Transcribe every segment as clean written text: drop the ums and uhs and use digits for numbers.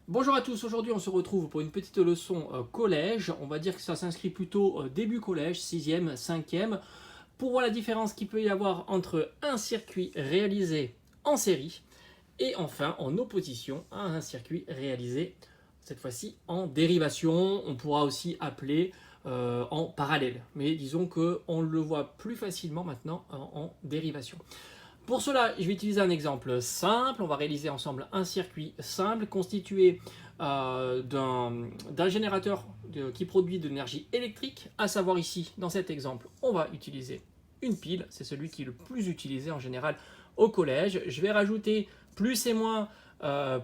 Bonjour à tous, aujourd'hui on se retrouve pour une petite leçon collège. On va dire que ça s'inscrit plutôt début collège, 6e, 5e, pour voir la différence qu'il peut y avoir entre un circuit réalisé en série et enfin en opposition à un circuit réalisé cette fois-ci en dérivation. On pourra aussi appeler en parallèle, mais disons qu'on le voit plus facilement maintenant en dérivation. Pour cela, je vais utiliser un exemple simple. On va réaliser ensemble un circuit simple constitué d'un générateur qui produit de l'énergie électrique. À savoir ici, dans cet exemple, on va utiliser une pile. C'est celui qui est le plus utilisé en général au collège. Je vais rajouter plus et moins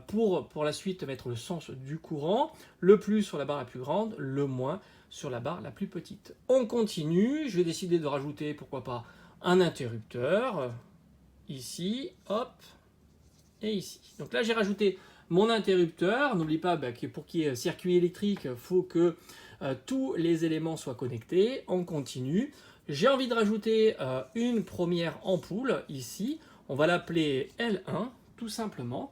pour la suite mettre le sens du courant. Le plus sur la barre la plus grande, le moins sur la barre la plus petite. On continue. Je vais décider de rajouter, pourquoi pas, un interrupteur. Ici, hop, et ici. Donc là, j'ai rajouté mon interrupteur. N'oublie pas que pour qu'il y ait circuit électrique, il faut que tous les éléments soient connectés. On continue. J'ai envie de rajouter une première ampoule ici. On va l'appeler L1, tout simplement.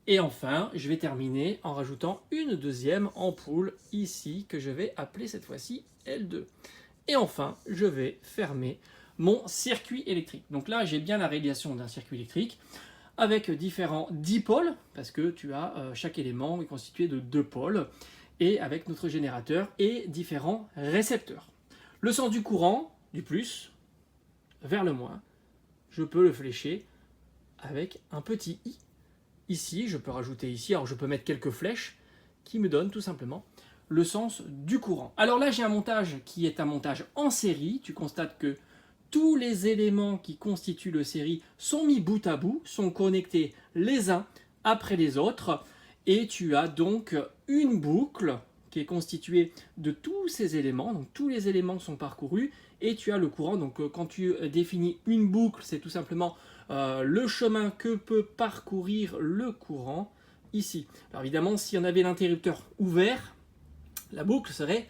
Et enfin, je vais terminer en rajoutant une deuxième ampoule ici, que je vais appeler cette fois-ci L2. Et enfin, je vais fermer mon circuit électrique. Donc là, j'ai bien la réalisation d'un circuit électrique avec différents dipôles, parce que tu as chaque élément est constitué de 2 pôles, et avec notre générateur et différents récepteurs. Le sens du courant, du plus vers le moins, je peux le flécher avec un petit i. Ici, je peux rajouter ici, alors je peux mettre quelques flèches qui me donnent tout simplement le sens du courant. Alors là, j'ai un montage qui est un montage en série. Tu constates que tous les éléments qui constituent le série sont mis bout à bout, sont connectés les uns après les autres, et tu as donc une boucle qui est constituée de tous ces éléments, donc tous les éléments sont parcourus, et tu as le courant. Donc quand tu définis une boucle, c'est tout simplement le chemin que peut parcourir le courant ici. Alors évidemment, si on avait l'interrupteur ouvert, la boucle serait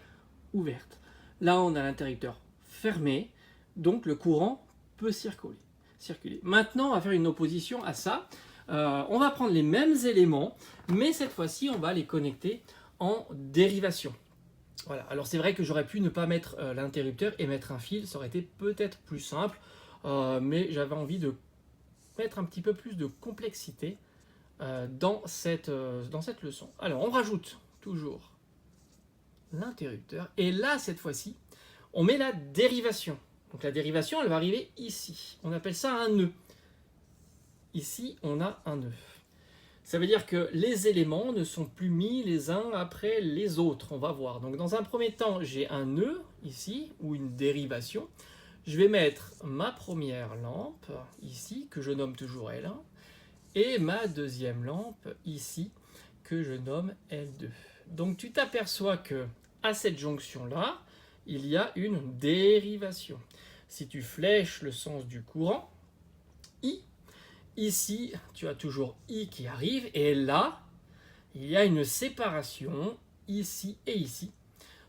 ouverte. Là, on a l'interrupteur fermé, donc le courant peut circuler. Maintenant, on va faire une opposition à ça. On va prendre les mêmes éléments, mais cette fois-ci, on va les connecter en dérivation. Voilà. Alors c'est vrai que j'aurais pu ne pas mettre l'interrupteur et mettre un fil, ça aurait été peut-être plus simple, mais j'avais envie de mettre un petit peu plus de complexité dans cette leçon. Alors on rajoute toujours l'interrupteur, et là, cette fois-ci, on met la dérivation. Donc la dérivation, elle va arriver ici. On appelle ça un nœud. Ici, on a un nœud. Ça veut dire que les éléments ne sont plus mis les uns après les autres. On va voir. Donc dans un premier temps, j'ai un nœud ici, ou une dérivation. Je vais mettre ma première lampe ici, que je nomme toujours L1, et ma deuxième lampe ici, que je nomme L2. Donc tu t'aperçois que à cette jonction-là, il y a une dérivation. Si tu flèches le sens du courant, I, ici, tu as toujours I qui arrive, et là, il y a une séparation ici et ici.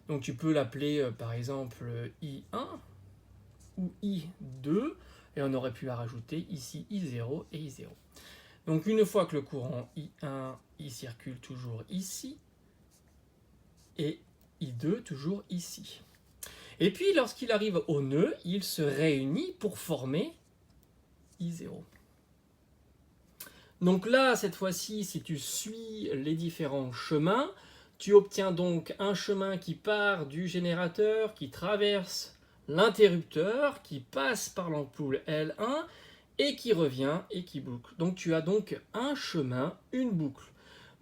Donc tu peux l'appeler par exemple I1 ou I2, et on aurait pu la rajouter ici I0 et I0. Donc une fois que le courant I1, il circule toujours ici, et I2 toujours ici. Et puis, lorsqu'il arrive au nœud, il se réunit pour former I0. Donc là, cette fois-ci, si tu suis les différents chemins, tu obtiens donc un chemin qui part du générateur, qui traverse l'interrupteur, qui passe par l'ampoule L1 et qui revient et qui boucle. Donc tu as donc un chemin, une boucle.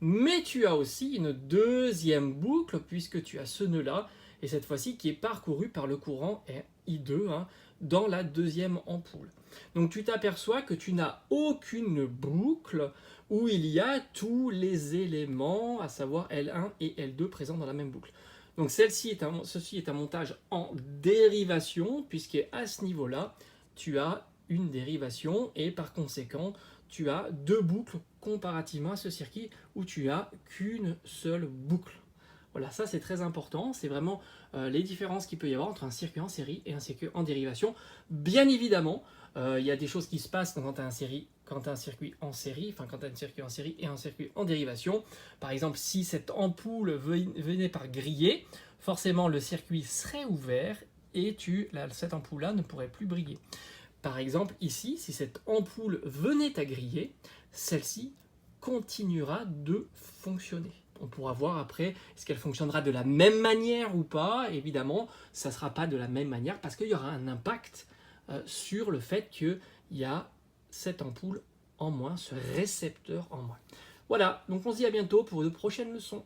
Mais tu as aussi une deuxième boucle puisque tu as ce nœud-là, et cette fois-ci qui est parcouru par le courant I2 dans la deuxième ampoule. Donc tu t'aperçois que tu n'as aucune boucle où il y a tous les éléments, à savoir L1 et L2 présents dans la même boucle. Donc ceci est un montage en dérivation, puisqu'à ce niveau-là, tu as une dérivation, et par conséquent, tu as deux boucles comparativement à ce circuit où tu as qu'une seule boucle. Voilà, ça c'est très important, c'est vraiment les différences qu'il peut y avoir entre un circuit en série et un circuit en dérivation. Bien évidemment, il y a des choses qui se passent quand tu as un quand tu as un circuit en série, enfin quand tu as un circuit en série et un circuit en dérivation. Par exemple, si cette ampoule venait par griller, forcément le circuit serait ouvert et cette ampoule-là ne pourrait plus briller. Par exemple, ici, si cette ampoule venait à griller, celle-ci continuera de fonctionner. On pourra voir après, est-ce qu'elle fonctionnera de la même manière ou pas. Évidemment, ça ne sera pas de la même manière parce qu'il y aura un impact sur le fait qu'il y a cette ampoule en moins, ce récepteur en moins. Voilà, donc on se dit à bientôt pour de prochaines leçons.